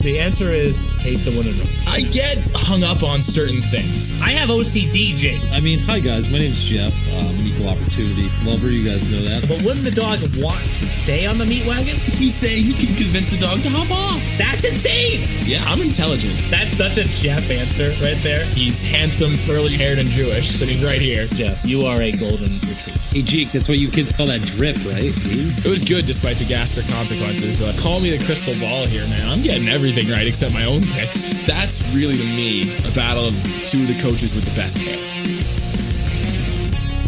The answer is take the one and run. I get hung up on certain things. I have OCD, Jake. I mean, hi guys, my name's Jeff. I'm an equal opportunity lover. You guys know that. But wouldn't the dog want to stay on the meat wagon? You say you can convince the dog to hop off. That's insane. Yeah, I'm intelligent. That's such a Jeff answer right there. He's handsome, curly-haired, and Jewish, sitting right here. Jeff, you are a golden retriever. Hey, Jake, that's what you kids call that drip, right? It was good despite the gastric consequences, but call me the crystal ball here, man. I'm getting everything right except my own picks. That's really, to me, a battle of two of the coaches with the best hair.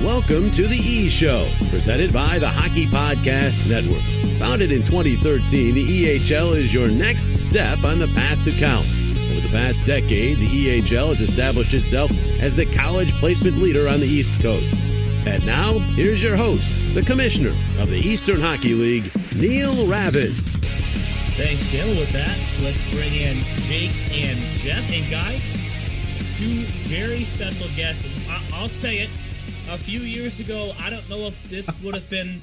Welcome to the E Show, presented by the Hockey Podcast Network. Founded in 2013, the EHL is your next step on the path to college. Over the past decade, the EHL has established itself as the college placement leader on the East Coast. And now, here's your host, the commissioner of the Eastern Hockey League, Neil Ravin. Thanks, Dale. With that, let's bring in Jake and Jeff. And guys, two very special guests. I'll say it. A few years ago, I don't know if this would have been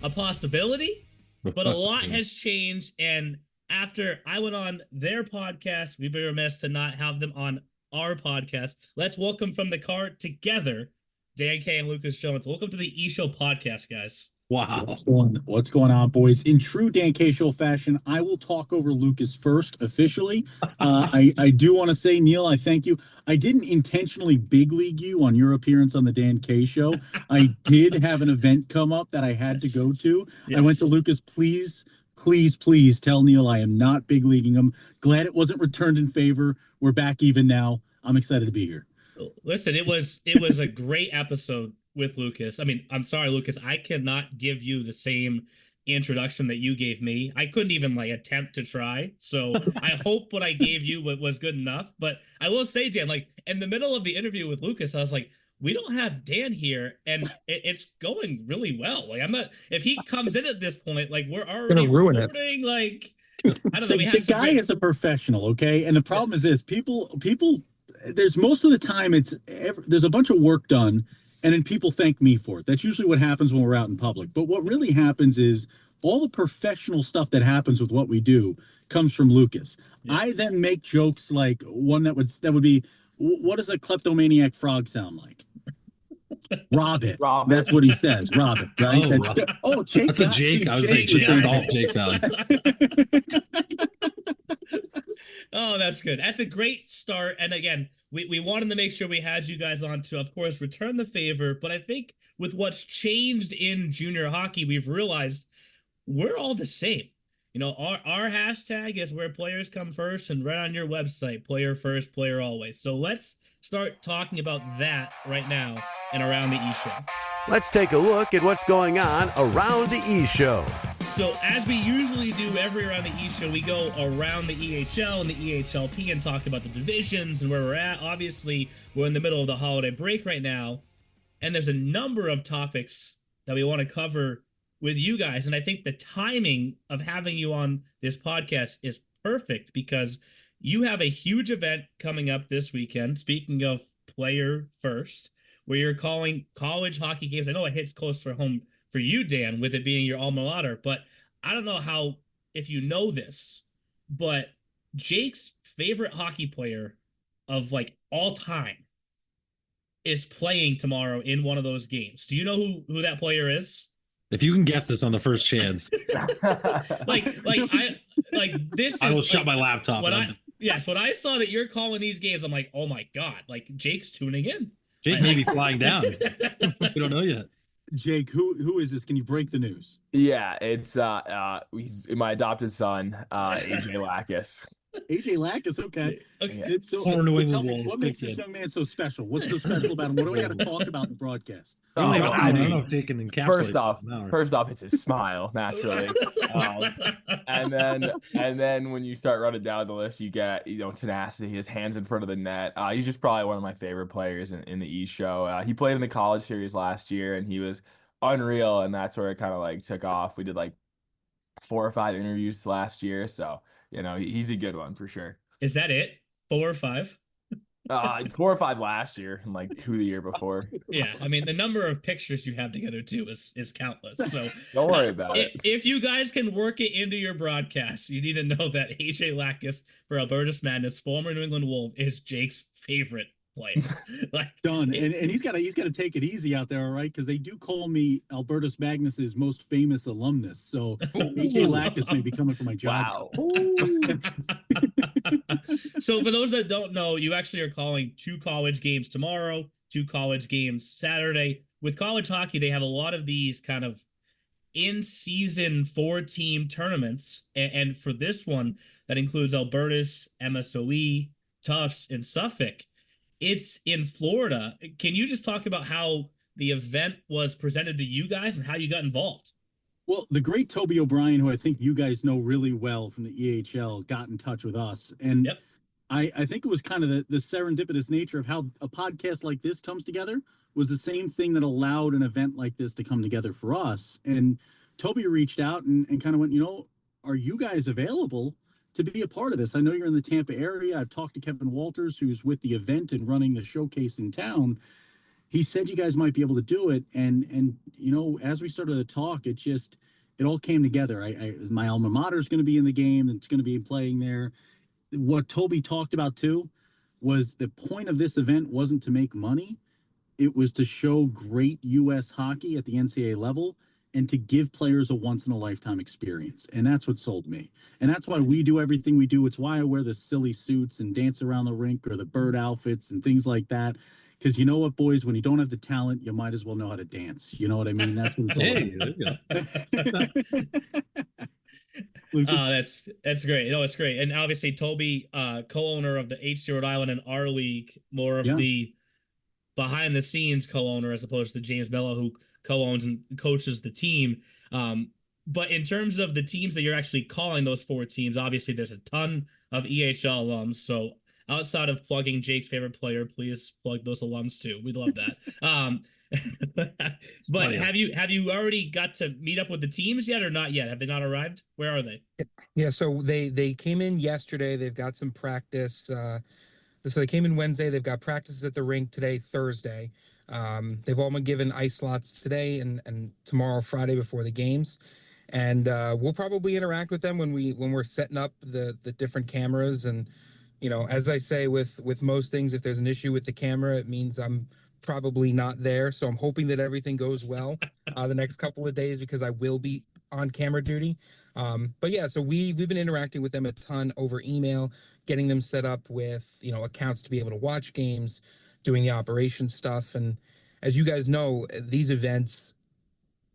a possibility, but a lot has changed. And after I went on their podcast, we'd be remiss to not have them on our podcast. Let's welcome from the car together, Dan K and Lucas Jones. Welcome to the E Show podcast, guys. Wow. What's going on, boys? In true Dan K Show fashion, I will talk over Lucas first officially. I do want to say, Neil, I thank you. I didn't intentionally big league you on your appearance on the Dan K Show. I did have an event come up that I had to go to. Yes. I went to Lucas, please tell Neil I am not big leaguing him. Glad it wasn't returned in favor. We're back even now. I'm excited to be here. Listen, it was a great episode with Lucas. I mean, I'm sorry, Lucas, I cannot give you the same introduction that you gave me. I couldn't even attempt to try. So I hope what I gave you was good enough. But I will say, Dan, in the middle of the interview with Lucas, I was like, we don't have Dan here, and it's going really well. I'm not. If he comes in at this point, we're already gonna ruin recording, it. I don't know. The guy is a professional, okay? And the problem is this: people. There's most of the time there's a bunch of work done, and then people thank me for it. That's usually what happens when we're out in public. But what really happens is all the professional stuff that happens with what we do comes from Lucas. Yeah. I then make jokes like one that would be, what does a kleptomaniac frog sound like? Rob it. That's what he says. Rob it, right? Jake. Jake. I was like, Jake's out. Oh, that's good. That's a great start. And again, we wanted to make sure we had you guys on to, of course, return the favor. But I think with what's changed in junior hockey, we've realized we're all the same. Our hashtag is where players come first, and right on your website, player first, player always. So let's start talking about that right now and around the E Show. Let's take a look at what's going on around the E Show. So as we usually do every around the E Show, we go around the EHL and the EHLP and talk about the divisions and where we're at. Obviously, we're in the middle of the holiday break right now, and there's a number of topics that we want to cover with you guys. And I think the timing of having you on this podcast is perfect because you have a huge event coming up this weekend. Speaking of player first, where you're calling college hockey games. I know it hits close for home for you, Dan, with it being your alma mater, but I don't know if you know this, but Jake's favorite hockey player of all time is playing tomorrow in one of those games. Do you know who that player is? If you can guess this on the first chance. This I will shut my laptop. When I saw that you're calling these games, I'm like, oh my God, Jake's tuning in. Jake may be flying down. We don't know yet. Jake, who is this? Can you break the news? Yeah, it's he's my adopted son, AJ Lacus. AJ Lacus, okay. Okay. It's so, what makes this young man so special? What's so special about him? What do we got to talk about in the broadcast? I don't know if they can encapsulate. First off, it's his smile, naturally, and then when you start running down the list, you get tenacity, his hands in front of the net. He's just probably one of my favorite players in the E Show. He played in the college series last year, and he was unreal, and that's where it kind of took off. We did 4 or 5 interviews last year, so he's a good one for sure. Is that it? 4 or 5? 4 or 5 last year and like 2 the year before. Yeah, I mean the number of pictures you have together too is countless. So Don't worry about it. If you guys can work it into your broadcast, you need to know that AJ Lackus for Albertus Madness, former New England Wolf, is Jake's favorite player. Like Done. And he's gotta take it easy out there, all right? Because they do call me Albertus Magnus's most famous alumnus. So AJ Lackus may be coming for my job. Wow. So for those that don't know, you actually are calling 2 college games tomorrow, 2 college games Saturday. With college hockey, they have a lot of these kind of in-season 4-team tournaments. And for this one, that includes Albertus, MSOE, Tufts, and Suffolk. It's in Florida. Can you just talk about how the event was presented to you guys and how you got involved? Well, the great Toby O'Brien, who I think you guys know really well from the EHL, got in touch with us. And Yep. I think it was kind of the serendipitous nature of how a podcast like this comes together was the same thing that allowed an event like this to come together for us. And Toby reached out and kind of went, are you guys available to be a part of this? I know you're in the Tampa area. I've talked to Kevin Walters, who's with the event and running the showcase in town. He said you guys might be able to do it. And as we started to talk, it all came together. My alma mater is going to be in the game. It's going to be playing there. What Toby talked about too was the point of this event wasn't to make money. It was to show great U.S. hockey at the NCAA level and to give players a once-in-a-lifetime experience. And that's what sold me. And that's why we do everything we do. It's why I wear the silly suits and dance around the rink or the bird outfits and things like that. Because you know what, boys, when you don't have the talent, you might as well know how to dance. You know what I mean? That's what it's all Hey, there you go. Oh, that's great. No, it's great. And obviously Toby, co-owner of the HC Rhode Island and our league, more of the behind the scenes co-owner as opposed to James Mello, who co-owns and coaches the team. But in terms of the teams that you're actually calling, those 4 teams, obviously there's a ton of EHL alums. So outside of plugging Jake's favorite player, please plug those alums too. We'd love that. But have you already got to meet up with the teams yet or not yet? Have they not arrived? Where are they? Yeah, so they came in yesterday. They've got some practice. So they came in Wednesday. They've got practices at the rink today, Thursday. They've all been given ice slots today and tomorrow, Friday, before the games. And we'll probably interact with them when we're setting up the different cameras. And as I say with most things, if there's an issue with the camera, it means I'm probably not there. So I'm hoping that everything goes well the next couple of days because I will be on camera duty. But yeah, so we've been interacting with them a ton over email, getting them set up with, accounts to be able to watch games, doing the operation stuff. And as you guys know, these events,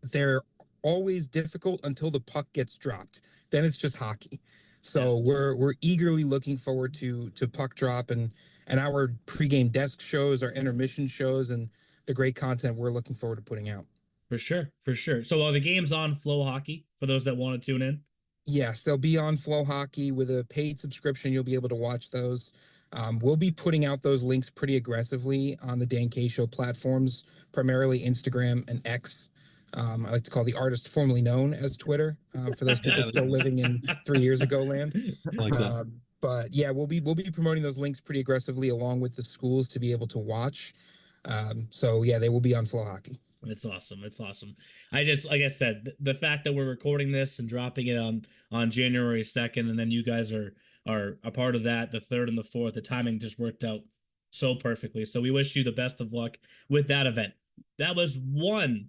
they're always difficult until the puck gets dropped. Then it's just hockey. So we're eagerly looking forward to puck drop and our pregame desk shows, our intermission shows, and the great content we're looking forward to putting out. For sure. So are the games on Flow Hockey for those that want to tune in? Yes, they'll be on Flow Hockey with a paid subscription. You'll be able to watch those. We'll be putting out those links pretty aggressively on the Dan K Show platforms, primarily Instagram and X. I like to call the artist formerly known as Twitter, for those people still living in 3 years ago land. Like that. But yeah, we'll be promoting those links pretty aggressively along with the schools to be able to watch. So yeah, they will be on Flow Hockey. It's awesome. I just, like I said, the fact that we're recording this and dropping it on January 2nd, and then you guys are a part of that, the 3rd and the 4th, the timing just worked out so perfectly. So we wish you the best of luck with that event. That was one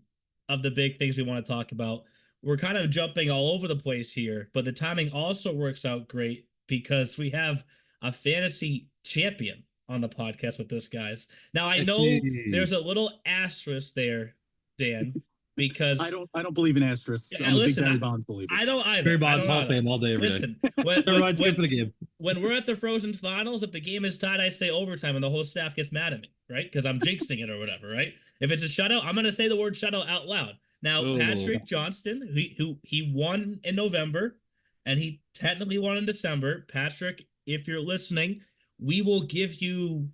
of the big things we want to talk about. We're kind of jumping all over the place here, but the timing also works out great because we have a fantasy champion on the podcast with this, guys. Now I know there's a little asterisk there, Dan, because I don't believe in asterisks. Yeah, I'm listen, a big Barry Bonds believer. I don't either. Barry Bonds I don't Hall of either. Fame all day, every day. Listen, Everyone's good for the game. when we're at the Frozen Finals, if the game is tied, I say overtime, and the whole staff gets mad at me, right? Because I'm jinxing it or whatever, right? If it's a shutout, I'm gonna say the word shutout out loud. Now, Patrick Johnston, who he won in November, and he technically won in December. Patrick, if you're listening, we will give you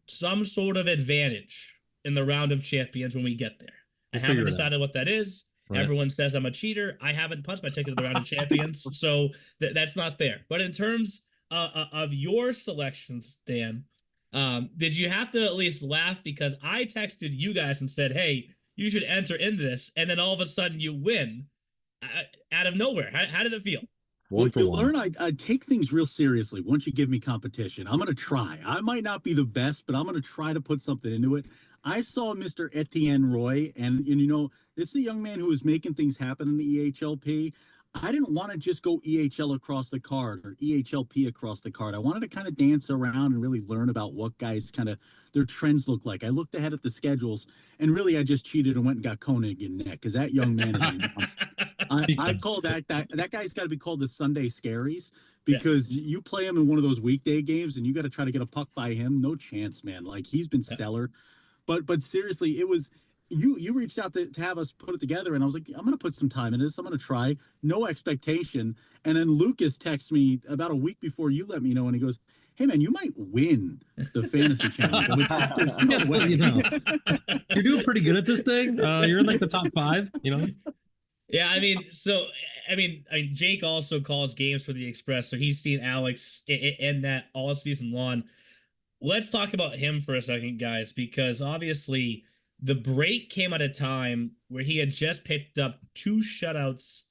some sort of advantage in the round of champions when we get there. I haven't decided what that is. Right. Everyone says I'm a cheater. I haven't punched my ticket to the round of champions, so that's not there. But in terms of your selections, Dan, Did you have to at least laugh? Because I texted you guys and said, hey, you should enter in this. And then all of a sudden you win out of nowhere. How did it feel? Well, One for you one. learn I take things real seriously once you give me competition. I'm going to try. I might not be the best, but I'm going to try to put something into it. I saw Mr. Etienne Roy, and this is a young man who was making things happen in the EHLP. I didn't want to just go EHL across the card or EHLP across the card. I wanted to kind of dance around and really learn about what guys kind of their trends look like. I looked ahead at the schedules, and really I just cheated and went and got Koenig in net because that young man is a monster. I call that guy's got to be called the Sunday Scaries because you play him in one of those weekday games and you got to try to get a puck by him. No chance, man. Like he's been stellar, but seriously, it was you reached out to have us put it together, and I was like, I'm gonna put some time in this. I'm gonna try, no expectation. And then Lucas texts me about a week before you let me know, and he goes, "Hey man, you might win the fantasy challenge." I'm like, "There's no Yes, way." you know. You're doing pretty good at this thing. You're in like the top 5, you know. Yeah, I mean, Jake also calls games for the Express, so he's seen Alex in that all season long. Let's talk about him for a second, guys, because obviously the break came at a time where he had just picked up 2 shutouts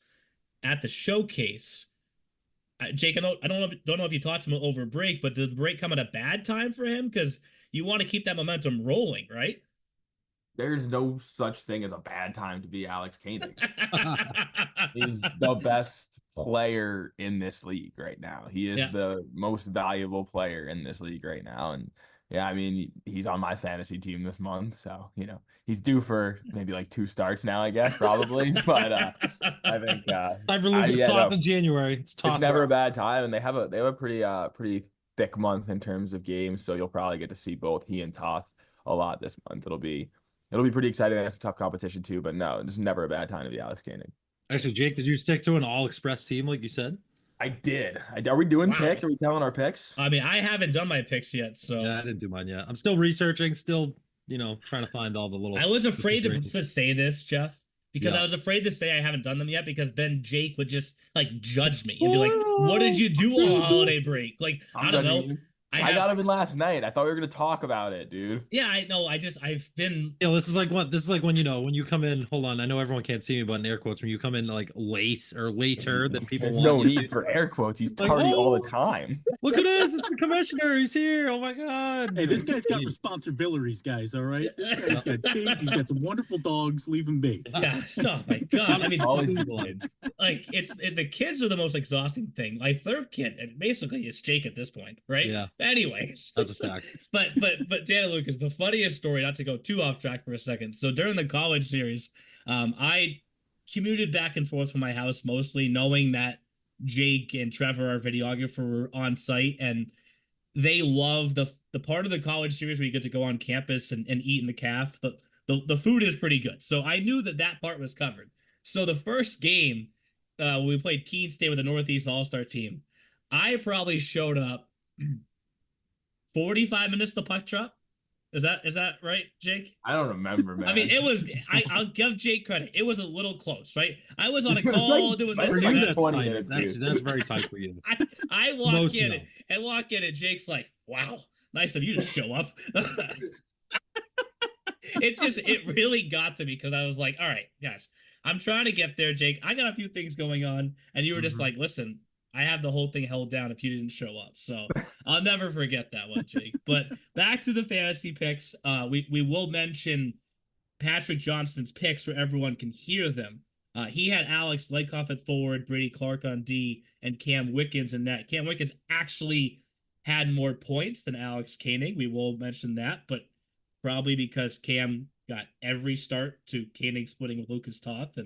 at the showcase. Jake, I don't know if you talked to him over break, but did the break come at a bad time for him? Because you want to keep that momentum rolling, right? There's no such thing as a bad time to be Alex Koenig. He's the best player in this league right now. He is the most valuable player in this league right now. And yeah, I mean, he's on my fantasy team this month. So, he's due for maybe like 2 starts now, I guess, probably. But I think time for Lucas Toth in January. It's never a bad time. And they have a pretty thick month in terms of games. So you'll probably get to see both he and Toth a lot this month. It'll be pretty exciting. That's some tough competition too, but no, it's never a bad time to be Alex Koenig. Actually, Jake, did you stick to an all-express team like you said? I did. Are we doing picks? Are we telling our picks? I mean, I haven't done my picks yet, so yeah, I didn't do mine yet. I'm still researching, still, trying to find all the little. I was afraid to say this, Jeff, because I was afraid to say I haven't done them yet, because then Jake would just like judge me and be like, "What did you do on holiday break?" Like, I don't know. I got him in last night. I thought we were gonna talk about it, dude. Yeah, I know. I've been. Yeah, this is like when when you come in. Hold on, I know everyone can't see me, but in air quotes, when you come in like late or later than people. There's no need for air quotes. He's tardy all the time. Look at this! It's the commissioner. He's here. Oh my god! Hey, this guy's got responsibilities, guys. All right, this guy's got kids. He's got some wonderful dogs. Leave him be. Yeah. Oh my god. I mean, always the kids. Like the kids are the most exhausting thing. My third kid, basically, it's Jake at this point, right? Yeah. Anyways. But Dan and Lucas, the funniest story, not to go too off track for a second. So during the college series, I commuted back and forth from my house mostly knowing that Jake and Trevor, our videographer, were on site, and they love the part of the college series where you get to go on campus and eat in the caf. The food is pretty good. So I knew that part was covered. So the first game, we played Keene State with the Northeast All-Star team. I probably showed up 45 minutes to puck drop. Is that right, Jake? I don't remember, man. I mean, it was. I'll give Jake credit. It was a little close, right? I was on a call doing this. For you, that's 20 minutes. That's very tight for you. I walk in and Jake's like, "Wow, nice of you to show up." It really got to me because I was like, "All right, guys, I'm trying to get there, Jake. I got a few things going on," and you were just like, "Listen, I have the whole thing held down if you didn't show up." So I'll never forget that one, Jake. But back to the fantasy picks. We will mention Patrick Johnston's picks so everyone can hear them. He had Alex Lykoff at forward, Brady Clark on D, and Cam Wickens in net. Cam Wickens actually had more points than Alex Koenig. We will mention that, but probably because Cam got every start to Koenig splitting with Lucas Toth,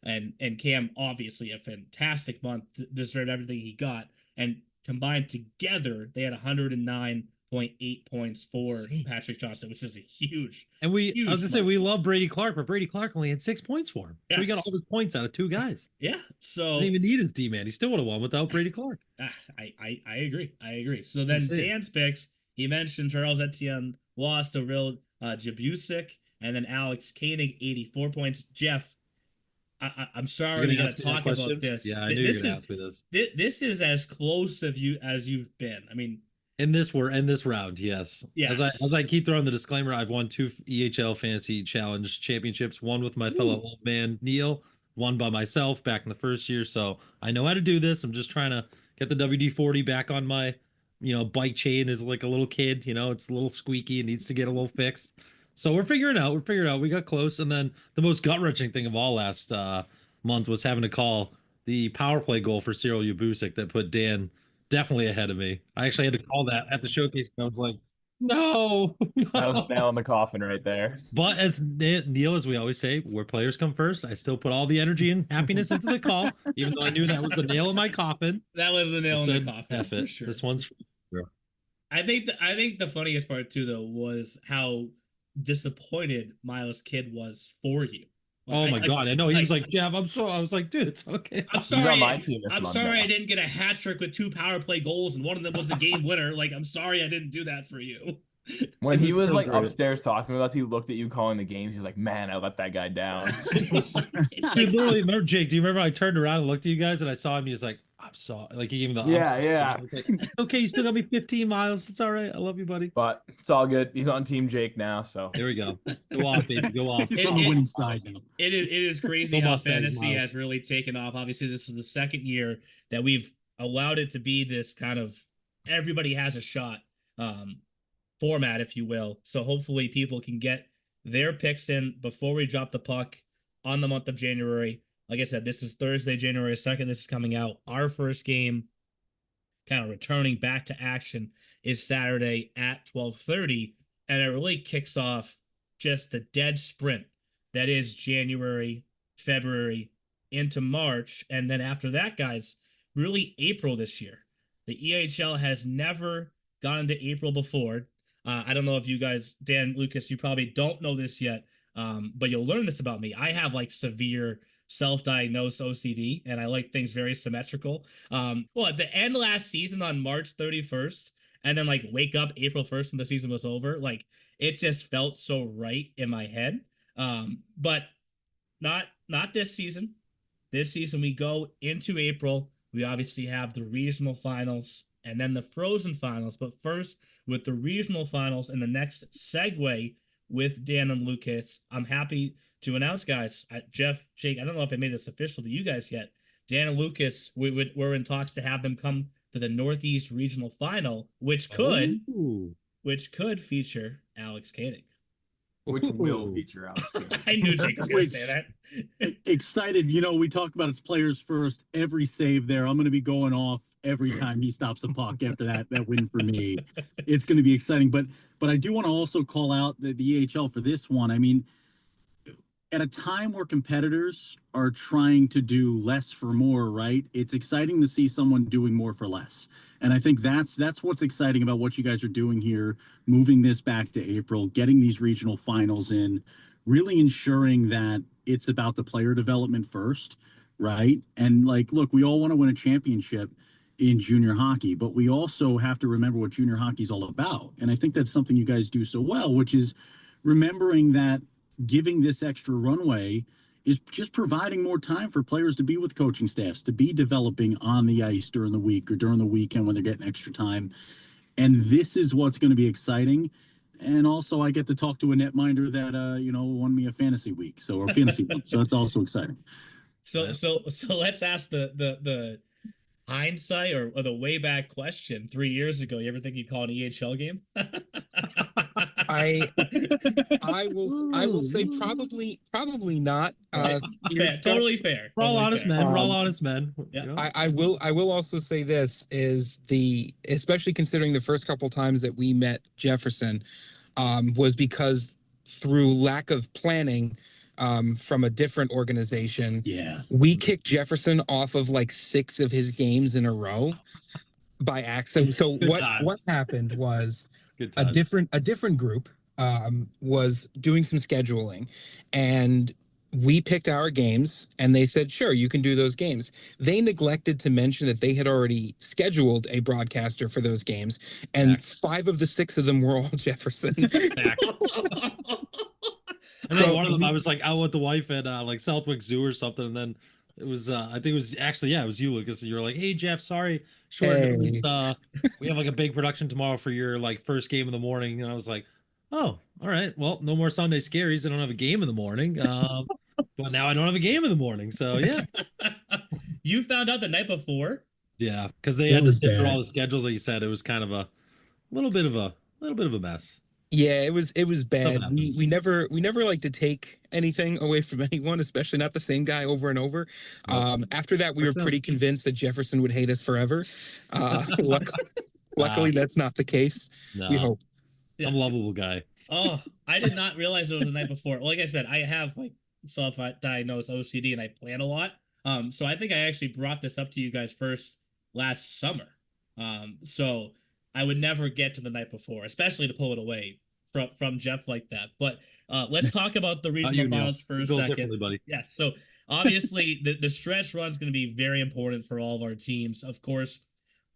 and Cam, obviously a fantastic month, deserved everything he got. And combined together, they had 109.8 points for Patrick Johnston, which is a huge. And I was gonna say we love Brady Clark, but Brady Clark only had 6 points for him. So he got all his points out of 2 guys. Yeah. So didn't even need his D man. He still would have won without Brady Clark. I agree. So then Dan's picks, he mentioned Charles Etienne, lost to real Jabusik, and then Alex Koenig, 84 points. Jeff, I'm sorry we got to talk about this. Yeah, I knew you were going to ask me this. This is as close as you've been. I mean, In this round, yes. Yes. As I keep throwing the disclaimer, I've won 2 EHL Fantasy Challenge championships. One with my fellow old man Neil, one by myself back in the first year. So I know how to do this. I'm just trying to get the WD-40 back on my, bike chain as like a little kid. It's a little squeaky. It needs to get a little fixed. So we're figuring it out. We're figuring it out. We got close, and then the most gut-wrenching thing of all last month was having to call the power play goal for Cyril Yabusik that put Dan definitely ahead of me. I actually had to call that at the showcase, and I was like, no, That was no. a nail in the coffin right there. But as Neil, as we always say, where players come first, I still put all the energy and happiness into the call, even though I knew that was the nail in my coffin. That was the nail I in the said, coffin. F For it. sure. This one's for you. I think the funniest part too though was how disappointed Miles Kidd was for you. Oh my god, I know. He was like, Jeff, I was like, dude, it's okay. I'm He's sorry. on my team this I'm month sorry now. I didn't get a hat trick with 2 power play goals, and one of them was the game winner. Like, I'm sorry I didn't do that for you. When he was so like great. upstairs talking with us, he looked at you calling the games. He's like, "Man, I let that guy down." It's like, Dude, literally, remember, Jake, do you remember I turned around and looked at you guys and I saw him? He was like, I'm sorry. Like, he gave me the Yeah, yeah. I was like, okay, you still got me 15 miles. It's all right. I love you, buddy. But it's all good. He's on Team Jake now, so There we go. Go off, baby. Go off. He's on the winning side now. it is crazy No how Mustangs, fantasy Miles. has really taken off. Obviously, this is the second year that we've allowed it to be this kind of everybody has a shot format, if you will. So hopefully people can get their picks in before we drop the puck on the month of January. Like I said, this is Thursday, January 2nd. This is coming out. Our first game, kind of returning back to action, is Saturday at 12:30, and it really kicks off just the dead sprint that is January, February, into March, and then after that, guys, really April this year. The EHL has never gone into April before. I don't know if you guys, Dan, Lucas, you probably don't know this yet, but you'll learn this about me. I have like severe self-diagnosed OCD, and I like things very symmetrical. Well, at the end last season on March 31st, and then like wake up April 1st and the season was over, like it just felt so right in my head. But not this season. This season we go into April. We obviously have the regional finals and then the frozen finals. But first, with the regional finals and the next segue with Dan and Lucas, I'm happy to announce, guys, Jeff, Jake, I don't know if I made this official to you guys yet. Dan and Lucas, we're in talks to have them come to the Northeast Regional Final, which could feature Alex Koenig. which will feature Alex Koenig. I knew Jake was going to say that. Excited. We talk about its players first. Every save there, I'm going to be going off every time he stops a puck after that win for me. It's going to be exciting. But I do want to also call out the EHL for this one. I mean, at a time where competitors are trying to do less for more, right? It's exciting to see someone doing more for less. And I think that's what's exciting about what you guys are doing here, moving this back to April, getting these regional finals in, really ensuring that it's about the player development first, right? And like, look, we all want to win a championship in junior hockey, but we also have to remember what junior hockey is all about. And I think that's something you guys do so well, which is remembering that giving this extra runway is just providing more time for players to be with coaching staffs, to be developing on the ice during the week or during the weekend when they're getting extra time. And this is what's going to be exciting. And also I get to talk to a netminder that, won me a fantasy week. Or fantasy month. So that's also exciting. So let's ask the hindsight or the way back question. 3 years ago, you ever think you'd call an EHL game? I will say probably not. Totally fair. We're all Totally honest fair. men. We're all honest men. Yeah. I will also say this is especially considering the first couple times that we met Jefferson, was because through lack of planning from a different organization, we kicked Jefferson off of like 6 of his games in a row by accident. So what happened was a different group was doing some scheduling, and we picked our games, and they said, sure, you can do those games. They neglected to mention that they had already scheduled a broadcaster for those games, and 5 of the 6 of them were all Jefferson. And then one of them, I was like out with the wife at like Southwick Zoo or something, and then It was I think it was actually, yeah, it was you, Lucas. You were like, "Hey Jeff, sorry, short Hey. notice. We have like a big production tomorrow for your like first game in the morning." And I was like, "Oh, all right. Well, no more Sunday scaries. I don't have a game in the morning. But now I don't have a game in the morning. So yeah, You found out the night before? yeah, because they It had to was sift through all bad. the schedules. Like you said, it was kind of a little bit of a mess. Yeah, it was Stuff bad. happens. We never like to take anything away from anyone, especially not the same guy over and over. Nope. After that, we were pretty convinced that Jefferson would hate us forever. Luckily, that's not the case. We No, hope. Yeah. I'm a lovable guy. Oh, I did not realize it was the night before. Like I said, I have like self-diagnosed OCD and I plan a lot. So I think I actually brought this up to you guys first last summer. So I would never get to the night before, especially to pull it away from Jeff like that. But let's talk about the Not regional you, Neil. finals for You a built second. differently, buddy. Yeah. So obviously the stretch run is going to be very important for all of our teams. Of course,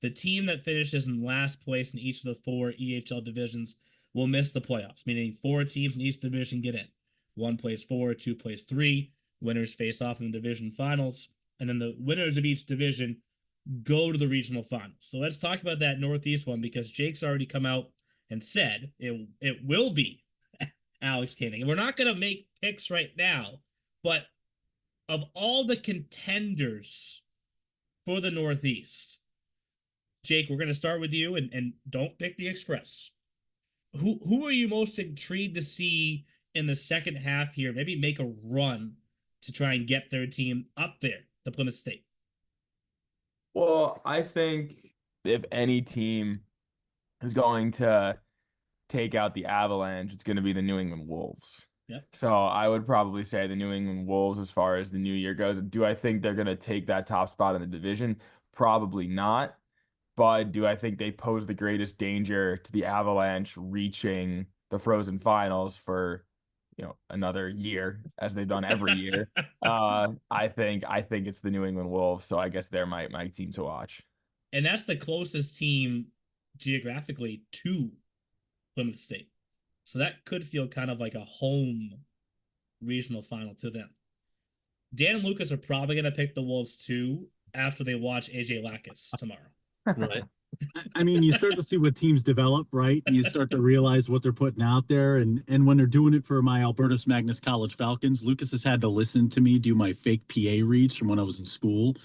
the team that finishes in last place in each of the 4 EHL divisions will miss the playoffs, meaning 4 teams in each division get in. 1 plays 4, 2 plays 3. Winners face off in the division finals, and then the winners of each division go to the regional finals. So let's talk about that Northeast one because Jake's already come out and said it will be Alex Koenig. And we're not going to make picks right now, but of all the contenders for the Northeast, Jake, we're going to start with you, and don't pick the Express. Who are you most intrigued to see in the second half here? Maybe make a run to try and get their team up there to Plymouth State. Well, I think if any team is going to take out the Avalanche, it's going to be the New England Wolves. Yep. So I would probably say the New England Wolves as far as the new year goes. Do I think they're going to take that top spot in the division? Probably not. But do I think they pose the greatest danger to the Avalanche reaching the Frozen Finals for, another year, as they've done every year? I think it's the New England Wolves, so I guess they're my team to watch. And that's the closest team geographically to Plymouth State. So that could feel kind of like a home regional final to them. Dan and Lucas are probably going to pick the Wolves too after they watch AJ Lacus tomorrow. Right. I mean, you start to see what teams develop, right? You start to realize what they're putting out there. And when they're doing it for my Albertus Magnus College Falcons, Lucas has had to listen to me do my fake PA reads from when I was in school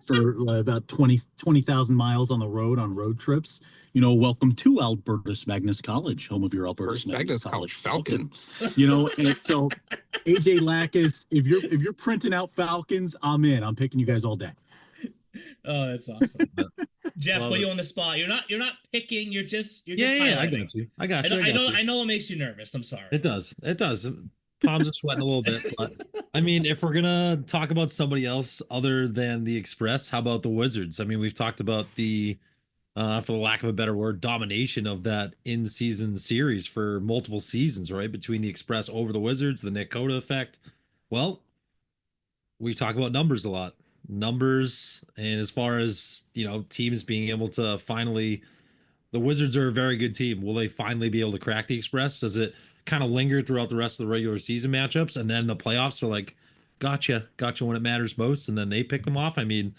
for about 20,000 miles on the road on road trips. Welcome to Albertus Magnus College, home of your Albertus Magnus College Falcons. And so AJ Lacus, if you're printing out Falcons, I'm in. I'm picking you guys all day. Oh, that's awesome. Jeff, put you on the spot. You're not picking. You're just Yeah, I got you. I know it makes you nervous. I'm sorry. It does. Palms are sweating a little bit, but I mean, if we're gonna talk about somebody else other than the Express, how about the Wizards? I mean, we've talked about the, for the lack of a better word, domination of that in-season series for multiple seasons, right? Between the Express over the Wizards, the Nick Coda effect. Well, we talk about numbers a lot. Numbers, and as far as teams being able to finally, the Wizards are a very good team. Will they finally be able to crack the Express? Does it kind of linger throughout the rest of the regular season matchups, and then the playoffs are like, gotcha when it matters most, and then they pick them off? I mean,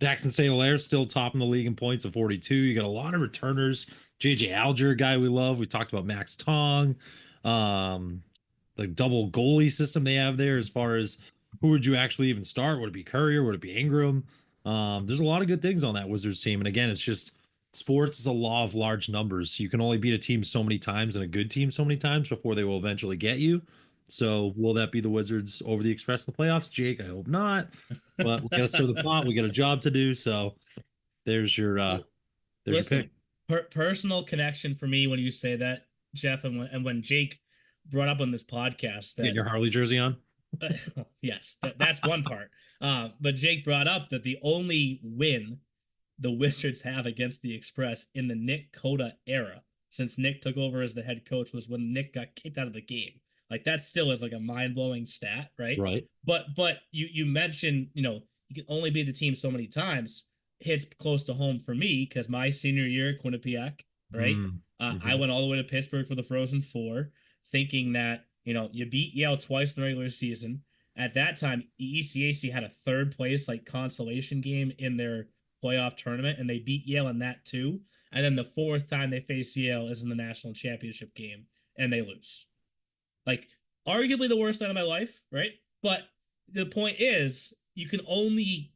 Daxton St. Hilaire's still top in the league in points of 42. You got a lot of returners. JJ Alger, a guy we love. We talked about Max Tong. The double goalie system they have there, as far as who would you actually even start? Would it be Courier? Would it be Ingram? There's a lot of good things on that Wizards team. And again, it's just sports is a law of large numbers. You can only beat a team so many times and a good team so many times before they will eventually get you. So will that be the Wizards over the Express in the playoffs? Jake, I hope not. But we got to stir the pot. We got a job to do. So there's your Listen, pick. Personal connection for me when you say that, Jeff, and when Jake brought up on this podcast that get your Harley jersey on. Yes, that's one part. But Jake brought up that the only win the Wizards have against the Express in the Nick Coda era, since Nick took over as the head coach, was when Nick got kicked out of the game. Like, that still is like a mind-blowing stat, right? Right. But you mentioned, you can only beat the team so many times. Hits close to home for me because my senior year at Kmiechick, right? I went all the way to Pittsburgh for the Frozen Four, thinking that you beat Yale twice in the regular season, at that time, ECAC had a third place like consolation game in their playoff tournament, and they beat Yale in that too. And then the fourth time they face Yale is in the national championship game, and they lose. Like, arguably the worst night of my life, right? But the point is, you can only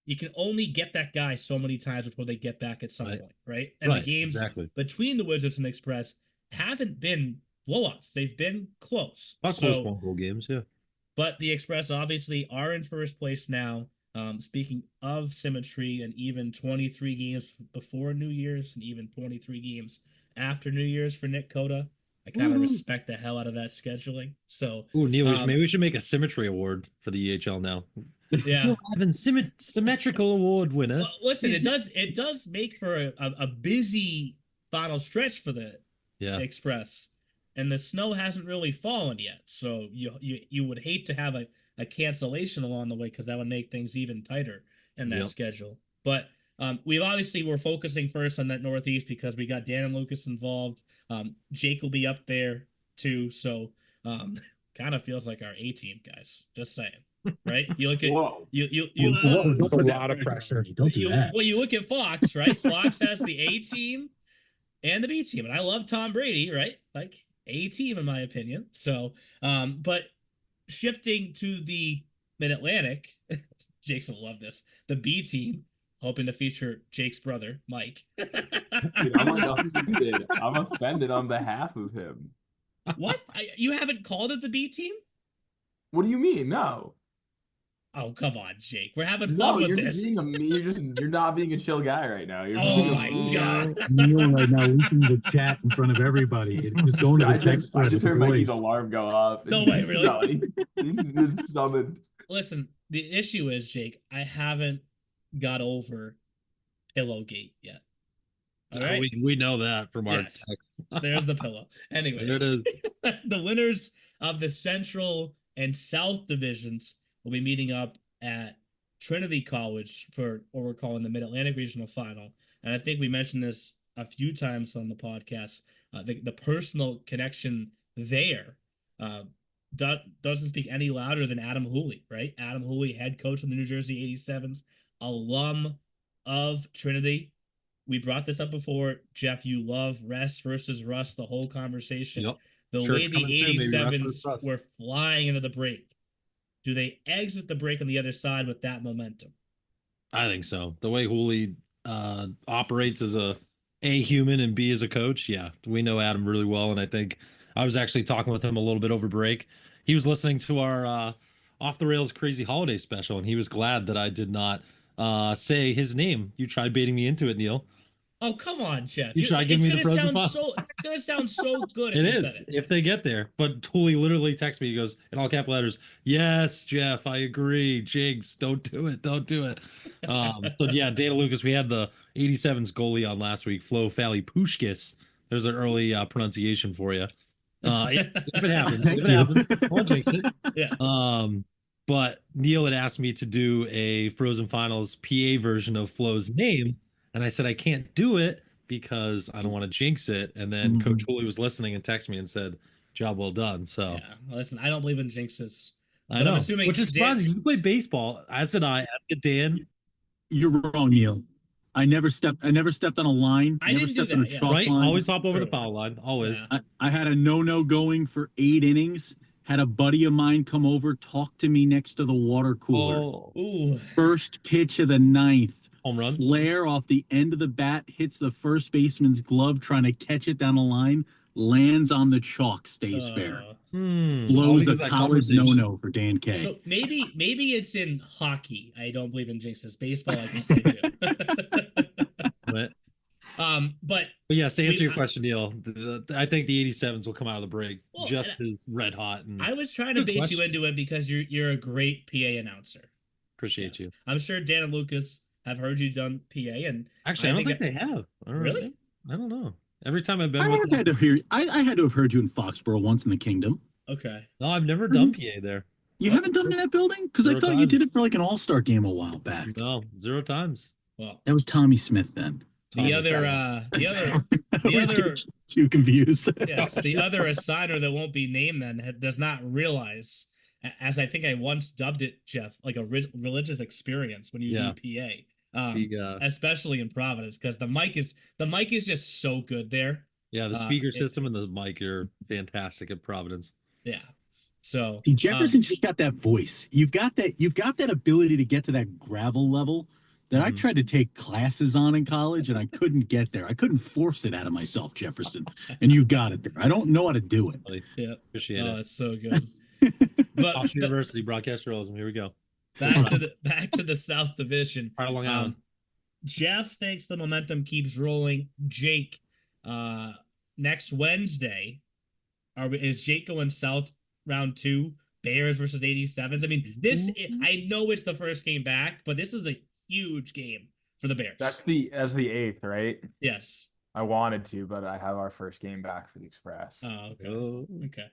get that guy so many times before they get back at some point, right? And the games between the Wizards and the Express haven't been blowouts. They've been close. Close one goal games, yeah. But the Express obviously are in first place now. Speaking of symmetry, and even 23 games before New Year's and even 23 games after New Year's for Nick Coda. I kind of respect the hell out of that scheduling. So, Neil, maybe we should make a symmetry award for the EHL now. Yeah, having symmetrical award winner. Well, listen, it does make for a busy final stretch for the Express, and the snow hasn't really fallen yet. So you would hate to have a cancellation along the way, because that would make things even tighter in that schedule. But we're focusing first on that Northeast because we got Dan and Lucas involved. Jake will be up there too, so kind of feels like our A team, guys. Just saying, right? You look at That's a lot of pressure. Don't do that. Well, you look at Fox, right? Fox has the A team and the B team, and I love Tom Brady, right? Like A team in my opinion. So, but shifting to the Mid-Atlantic, Jake's will love this. The B team, hoping to feature Jake's brother, Mike. Dude, I'm like offended. I'm offended on behalf of him. What? You haven't called it the B team? What do you mean? No. Oh, come on, Jake. We're having fun with this. You're not being a chill guy right now. Oh my god. Neil right now leaking the chat in front of everybody. It was going to the text thread. I just heard Mikey's alarm go off. No way, really? No, he's summoned. Listen, the issue is, Jake, I haven't got over Pillowgate yet. All right? We know that from our text. There's the pillow. Anyways, there it is. The winners of the Central and South divisions will be meeting up at Trinity College for what we're calling the Mid-Atlantic Regional Final. And I think we mentioned this a few times on the podcast. The personal connection there doesn't speak any louder than Adam Hooley, right? Adam Hooley, head coach of the New Jersey 87s, alum of Trinity. We brought this up before. Jeff, you love Rest versus Rust, the whole conversation. Yep. The way the 87s were flying into the break. Do they exit the break on the other side with that momentum? I think so. The way Hooley operates as a human and B as a coach, yeah, we know Adam really well. And I think I was actually talking with him a little bit over break. He was listening to our Off the Rails Crazy Holiday special, and he was glad that I did not say his name. You tried baiting me into it, Neil. Oh, come on, Jeff. You try giving me the frozen pop. It's going to sound so good if you said it. If they get there. But Hooley literally texts me. He goes, in all capital letters, yes, Jeff, I agree. Jinx, don't do it. Don't do it. So, yeah, Dana Lucas, we had the 87's goalie on last week, Flo Fally Pushkis. There's an early pronunciation for you. If it happens. If it happens. Yeah. But Neil had asked me to do a Frozen Finals PA version of Flo's name. And I said, I can't do it because I don't want to jinx it. And then Coach Hooley was listening and texted me and said, job well done. So, yeah, listen, I don't believe in jinxes. I know. I'm assuming which is surprising. You play baseball. As did I. Ask Dan. You're wrong, Neil. I never stepped on a line. I never didn't stepped on a chalk line. Always hop over the foul line. Always. Yeah. I had a no going for 8 innings. Had a buddy of mine come over, talk to me next to the water cooler. Ooh. First pitch of the 9th. Home run. Flare off the end of the bat, hits the first baseman's glove, trying to catch it down the line, lands on the chalk, stays fair. Blows a college no for Dan K. So maybe it's in hockey. I don't believe in jinxes. Baseball, I can say too. But yes, to answer your question, Neil, I think the 87s will come out of the break just as red hot. And I was trying to base you into it because you're a great PA announcer. Appreciate you. I'm sure Dan and Lucas have heard you done PA, and actually, I don't think they have. Really? I don't know. Every time I've been I had to have heard you in Foxborough once in the Kingdom. Okay. No, I've never done PA there. You haven't done it in that building? Because I thought you did it for like an all-star game a while back. No, 0 times. Well, that was Tommy Smith then. The other too confused. Yes, the other assigner that won't be named then does not realize as I think I once dubbed it, Jeff, like a religious experience when you Yeah. do PA. The Especially in Providence, because the mic is just so good there. the speaker system and the mic are fantastic at Providence. Yeah. So See, Jefferson just got that voice. You've got that ability to get to that gravel level that I tried to take classes on in college and I couldn't get there. I couldn't force it out of myself, Jefferson. And you've got it there. I don't know how to do it. yeah, Appreciate it. it's so good. But Boston University broadcast journalism. Here we go. back to the South Division. Right along Island. Jeff thinks the momentum keeps rolling. Jake, next Wednesday, is Jake going South round 2? Bears versus 87s. I mean, I know it's the first game back, but this is a huge game for the Bears. That's the 8th, right? Yes. I wanted to, but I have our first game back for the Express. Oh, okay. Okay.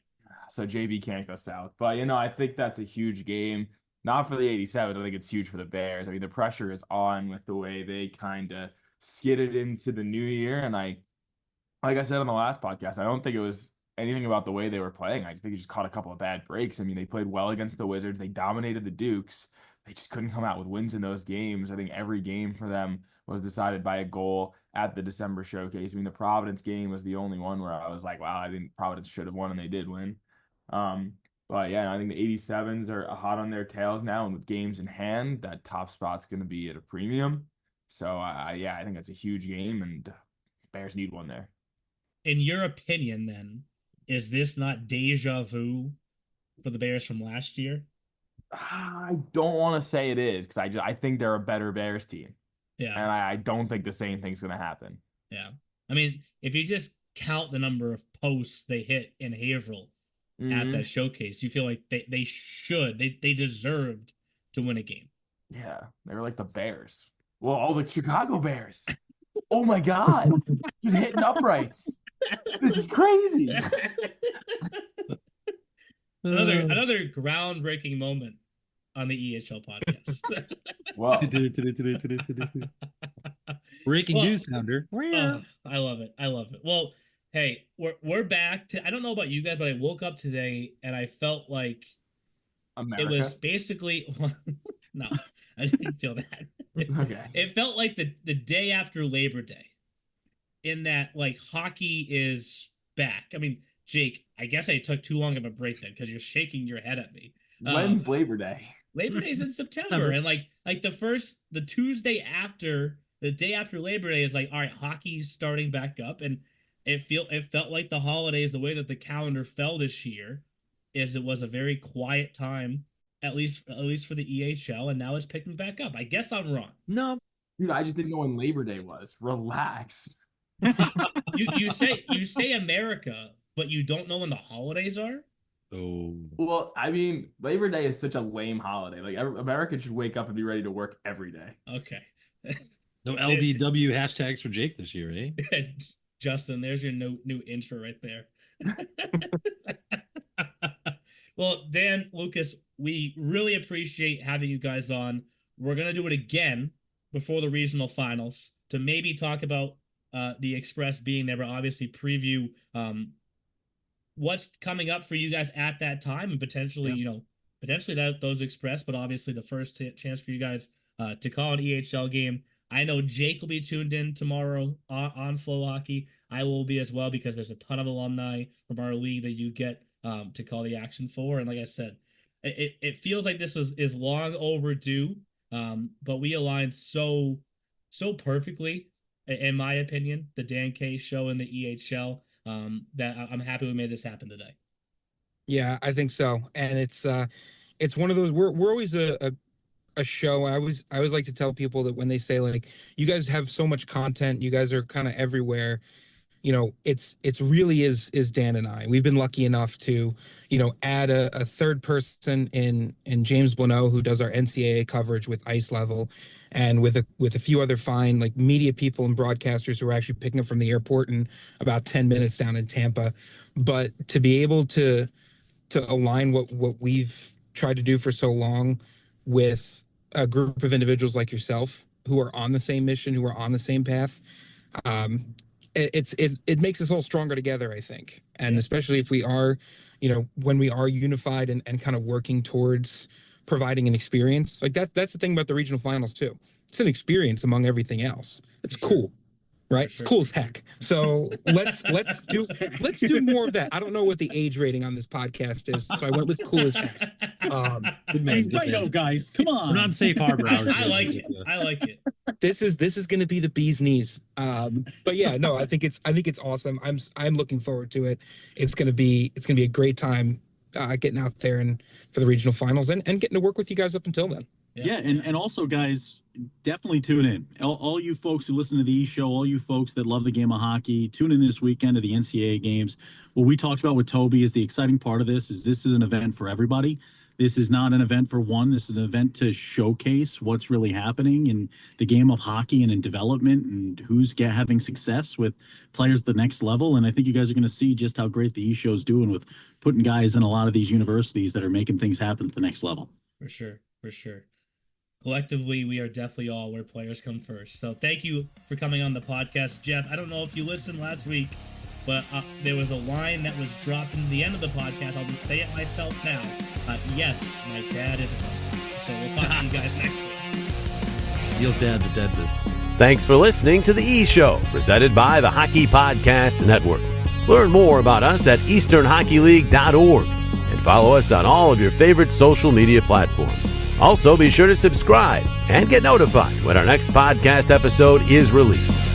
So JB can't go South. But, I think that's a huge game. Not for the 87. I think it's huge for the Bears. I mean, the pressure is on with the way they kind of skidded into the new year. And like I said on the last podcast, I don't think it was anything about the way they were playing. I just think they just caught a couple of bad breaks. I mean, they played well against the Wizards. They dominated the Dukes. They just couldn't come out with wins in those games. I think every game for them was decided by a goal at the December showcase. I mean, the Providence game was the only one where I was like, wow, I think Providence should have won, and they did win. But yeah, I think the 87s are hot on their tails now, and with games in hand, that top spot's going to be at a premium. So I think it's a huge game, and Bears need one there. In your opinion, then, is this not deja vu for the Bears from last year? I don't want to say it is, because I think they're a better Bears team. Yeah. And I don't think the same thing's going to happen. Yeah. I mean, if you just count the number of posts they hit in Haverhill at that showcase, you feel like they deserved to win a game. Yeah. They were like the Bears. Well, the Chicago Bears. Oh my God. He's hitting uprights. This is crazy. Another groundbreaking moment on the EHL podcast. Wow. Breaking news sounder. I love it. Well, hey, we're back to, I don't know about you guys, but I woke up today and I felt like America? It was basically no, I didn't feel that. Okay. It felt like the day after Labor Day, in that like hockey is back. I mean, Jake, I guess I took too long of a break then because you're shaking your head at me. When's Labor Day? Labor Day's in September, and like the Tuesday after, the day after Labor Day is like, all right, hockey's starting back up, and it felt like the holidays, the way that the calendar fell this year, is it was a very quiet time, at least for the EHL, and now it's picking back up. I guess I'm wrong. No, dude, I just didn't know when Labor Day was. Relax. You say America, but you don't know when the holidays are? Oh. Well, I mean, Labor Day is such a lame holiday. Like, Americans should wake up and be ready to work every day. Okay. No LDW hashtags for Jake this year, eh? Justin, there's your new intro right there. Well, Dan, Lucas, we really appreciate having you guys on. We're going to do it again before the regional finals to maybe talk about the Express being there, but obviously preview what's coming up for you guys at that time, and potentially, potentially those Express, but obviously the first chance for you guys to call an EHL game. I know Jake will be tuned in tomorrow on Flow Hockey. I will be as well, because there's a ton of alumni from our league that you get to call the action for. And like I said, it feels like this is long overdue, but we aligned so perfectly, in my opinion, the Dan K show and the EHL, that I'm happy we made this happen today. Yeah, I think so. And it's one of those, we're always a show. I always like to tell people that when they say, like, you guys have so much content, you guys are kind of everywhere, it's really is Dan and I. We've been lucky enough to, add a third person in James Blano, who does our NCAA coverage with Ice Level, and with a few other fine like media people and broadcasters who are actually picking up from the airport in about 10 minutes down in Tampa. But to be able to align what we've tried to do for so long with a group of individuals like yourself who are on the same mission, who are on the same path, it makes us all stronger together, I think. And especially if we are, when we are unified and kind of working towards providing an experience like that's the thing about the regional finals too. It's an experience among everything else. It's cool. Right, it's cool as heck. So let's do more of that. I don't know what the age rating on this podcast is, so I went with cool as heck. He's right, guys. Come on. We're not safe harbor hours. I like it. This is going to be the bee's knees. But yeah, no, I think it's awesome. I'm looking forward to it. It's gonna be a great time getting out there and for the regional finals and getting to work with you guys up until then. Yeah, and also, guys, definitely tune in. All you folks who listen to the E! Show, all you folks that love the game of hockey, tune in this weekend to the NCAA games. What we talked about with Toby is the exciting part of this is an event for everybody. This is not an event for one. This is an event to showcase what's really happening in the game of hockey and in development and who's having success with players at the next level. And I think you guys are going to see just how great the E! Show is doing with putting guys in a lot of these universities that are making things happen at the next level. For sure. Collectively, we are definitely all where players come first. So thank you for coming on the podcast, Jeff. I don't know if you listened last week, but there was a line that was dropped in the end of the podcast. I'll just say it myself now. Yes, my dad is a dentist. So we'll talk to you guys next week. Neil's dad's a dentist. Thanks for listening to the E! Show, presented by the Hockey Podcast Network. Learn more about us at easternhockeyleague.org and follow us on all of your favorite social media platforms. Also, be sure to subscribe and get notified when our next podcast episode is released.